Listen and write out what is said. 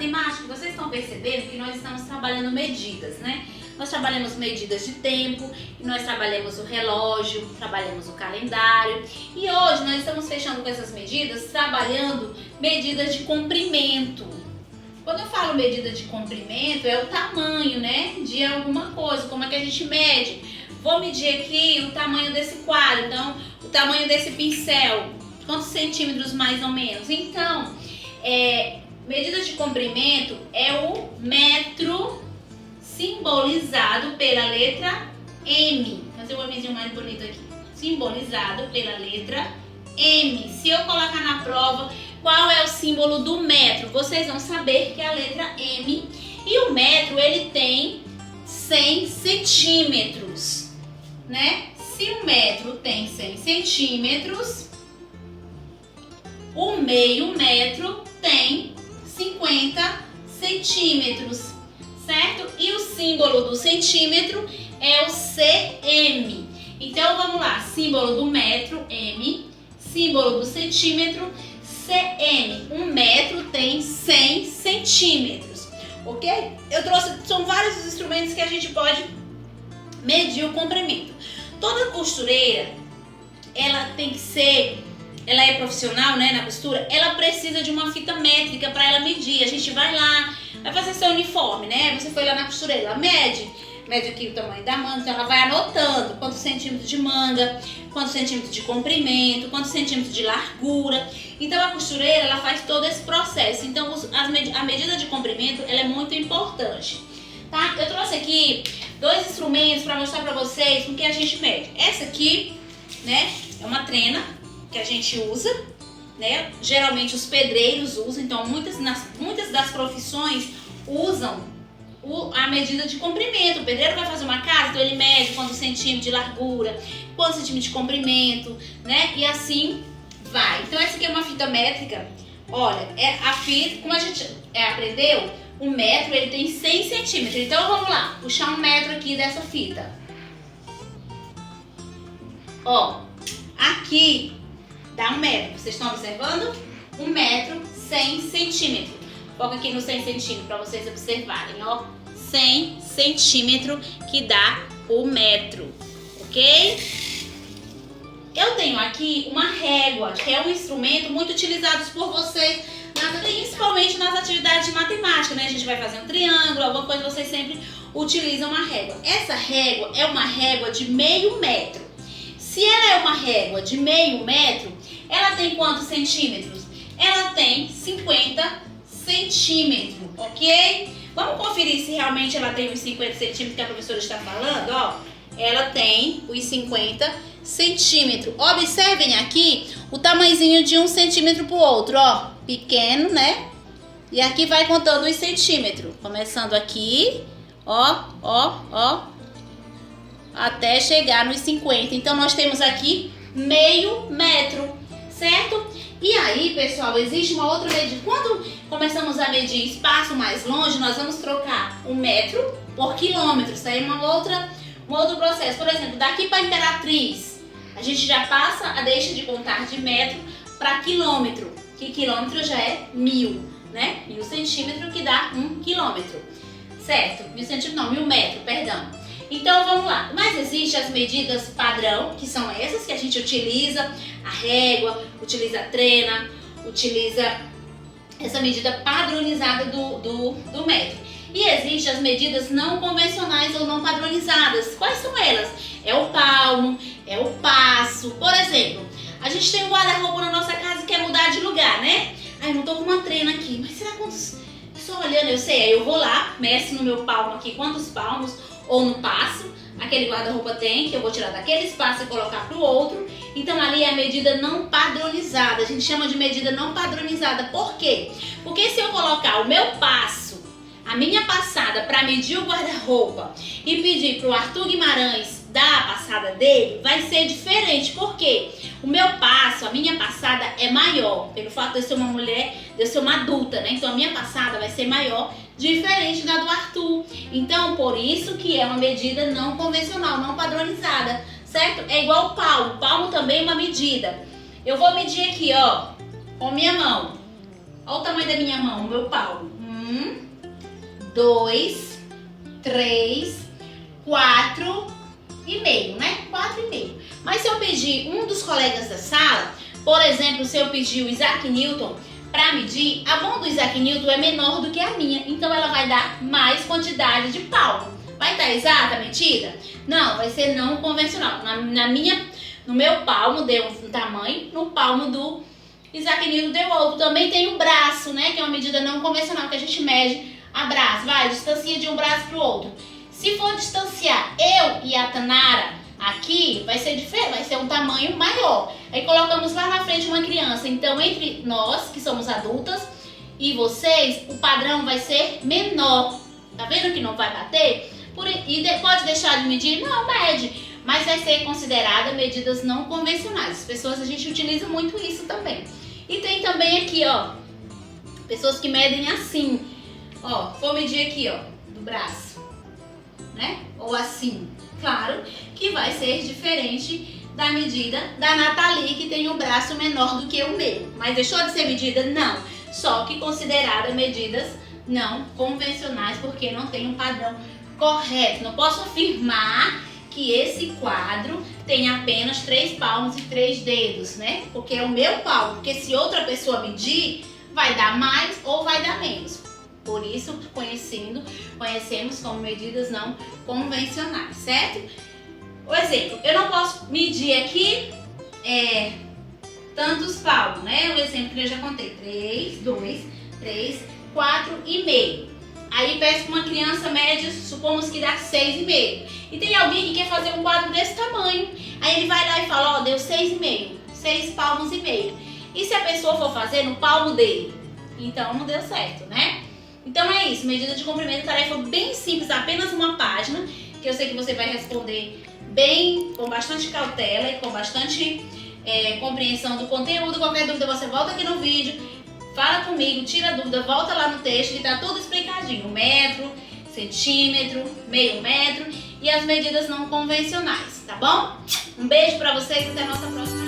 matemática, vocês estão percebendo que nós estamos trabalhando medidas, né? Nós trabalhamos medidas de tempo, nós trabalhamos o relógio, trabalhamos o calendário e hoje nós estamos fechando com essas medidas, trabalhando medidas de comprimento. Quando eu falo medida de comprimento, é o tamanho, né, de alguma coisa, como é que a gente mede. Vou medir aqui o tamanho desse quadro, então o tamanho desse pincel, quantos centímetros mais ou menos. Então, medida de comprimento é o metro simbolizado pela letra M. Vou fazer um Mzinho mais bonito aqui. Simbolizado pela letra M. Se eu colocar na prova qual é o símbolo do metro, vocês vão saber que é a letra M. E o metro, ele tem 100 centímetros, né? Se o metro tem 100 centímetros, o meio metro tem 50 centímetros, certo? E o símbolo do centímetro é o cm. Então vamos lá, símbolo do metro, M, símbolo do centímetro, cm. Um metro tem 100 centímetros, ok? Eu trouxe, são vários os instrumentos que a gente pode medir o comprimento. Toda costureira, ela tem que ser, ela é profissional, né, na costura, ela precisa de uma fita métrica para ela medir. A gente vai lá, vai fazer seu uniforme, né? Você foi lá na costureira, ela mede aqui o tamanho da manga, então ela vai anotando quantos centímetros de manga, quantos centímetros de comprimento, quantos centímetros de largura. Então a costureira, ela faz todo esse processo. Então a medida de comprimento, ela é muito importante, tá? Eu trouxe aqui dois instrumentos para mostrar para vocês com que a gente mede. Essa aqui, né, é uma trena que a gente usa, né? Geralmente os pedreiros usam, então muitas das profissões usam a medida de comprimento. O pedreiro vai fazer uma casa, então ele mede quantos centímetros de largura, quantos centímetros de comprimento, né? E assim vai. Então essa aqui é uma fita métrica. Olha, a fita, como a gente aprendeu, o metro ele tem 100 centímetros. Então vamos lá, puxar um metro aqui dessa fita. Ó, aqui dá 1 metro. Vocês estão observando? 1 metro, 100 centímetros. Foca aqui no 100 centímetros para vocês observarem, ó. 100 centímetros que dá o metro, ok? Eu tenho aqui uma régua, que é um instrumento muito utilizado por vocês, principalmente nas atividades de matemática, né? A gente vai fazer um triângulo, alguma coisa, vocês sempre utilizam uma régua. Essa régua é uma régua de meio metro. Se ela é uma régua de meio metro, ela tem quantos centímetros? Ela tem 50 centímetros, ok? Vamos conferir se realmente ela tem os 50 centímetros que a professora está falando, ó. Ela tem os 50 centímetros. Observem aqui o tamanhozinho de 1 centímetro pro outro, ó. Pequeno, né? E aqui vai contando os centímetros. Começando aqui, ó, ó, ó, até chegar nos 50. Então nós temos aqui meio metro, certo? E aí, pessoal, existe uma outra medida. Quando começamos a medir espaço mais longe, nós vamos trocar o metro por quilômetros. Isso aí é um outro processo. Por exemplo, daqui para Imperatriz, a gente já deixa de contar de metro para quilômetro, que quilômetro já é 1000, né? 1000 centímetros, que dá 1 quilômetro, certo? 1000 centímetros não, 1000 metros, perdão. Então vamos lá, mas existem as medidas padrão, que são essas que a gente utiliza, a régua, utiliza a trena, utiliza essa medida padronizada do metro. E existem as medidas não convencionais ou não padronizadas. Quais são elas? É o palmo, é o passo. Por exemplo, a gente tem um guarda-roupa na nossa casa e quer mudar de lugar, né? Ai, não tô com uma trena aqui, mas será quantos... Só olhando, eu sei, aí eu vou lá, meço no meu palmo aqui quantos palmos, ou no passo, aquele guarda-roupa tem, que eu vou tirar daquele espaço e colocar para o outro. Então ali é a medida não padronizada, a gente chama de medida não padronizada. Por quê? Porque se eu colocar o meu passo, a minha passada para medir o guarda-roupa e pedir para o Arthur Guimarães dar a passada dele, vai ser diferente. Por quê? O meu passo, a minha passada é maior, pelo fato de eu ser uma mulher, de eu ser uma adulta, né? Então a minha passada vai ser maior, diferente da do Arthur. Então, por isso que é uma medida não convencional, não padronizada, certo? É igual o palmo. O palmo também é uma medida. Eu vou medir aqui, ó, com a minha mão. Olha o tamanho da minha mão, o meu palmo. 1, 2, 3, 4,5, né? 4,5. Mas se eu pedir um dos colegas da sala, por exemplo, se eu pedir o Isaac Newton para medir, a mão do Isaac Newton é menor do que a minha, então ela vai dar mais quantidade de palmo. Vai estar exata a medida? Não, vai ser não convencional. No meu palmo deu um tamanho, no palmo do Isaac Newton deu outro. Também tem o braço, né? Que é uma medida não convencional que a gente mede a braço. Vai, distancia de um braço para o outro. Se for distanciar eu e a Tanara aqui, vai ser diferente, vai ser um tamanho maior. Aí colocamos lá na frente uma criança. Então, entre nós, que somos adultas, e vocês, o padrão vai ser menor. Tá vendo que não vai bater? Pode deixar de medir? Não, mede. Mas vai ser considerada medidas não convencionais. As pessoas, a gente utiliza muito isso também. E tem também aqui, ó, pessoas que medem assim. Ó, vou medir aqui, ó, do braço, né? Ou assim. Claro que vai ser diferente da medida da Nathalie, que tem um braço menor do que o meu. Mas deixou de ser medida? Não. Só que considerada medidas não convencionais, porque não tem um padrão correto. Não posso afirmar que esse quadro tem apenas 3 palmos e 3 dedos, né? Porque é o meu palmo. Porque se outra pessoa medir, vai dar mais ou vai dar menos. Por isso, conhecemos como medidas não convencionais, certo? O exemplo, eu não posso medir aqui tantos palmos, né? O exemplo que eu já contei, 3, 2, 3, 4,5. Aí peço para uma criança média, supomos que dá 6,5. E tem alguém que quer fazer um quadro desse tamanho. Aí ele vai lá e fala, ó, deu 6,5, 6 palmos e meio. E se a pessoa for fazer no palmo dele? Então não deu certo, né? Então é isso, medida de comprimento, tarefa bem simples, apenas uma página, que eu sei que você vai responder bem, com bastante cautela e com bastante compreensão do conteúdo. Qualquer dúvida você volta aqui no vídeo, fala comigo, tira a dúvida, volta lá no texto que tá tudo explicadinho, metro, centímetro, meio metro e as medidas não convencionais, tá bom? Um beijo pra vocês e até a nossa próxima.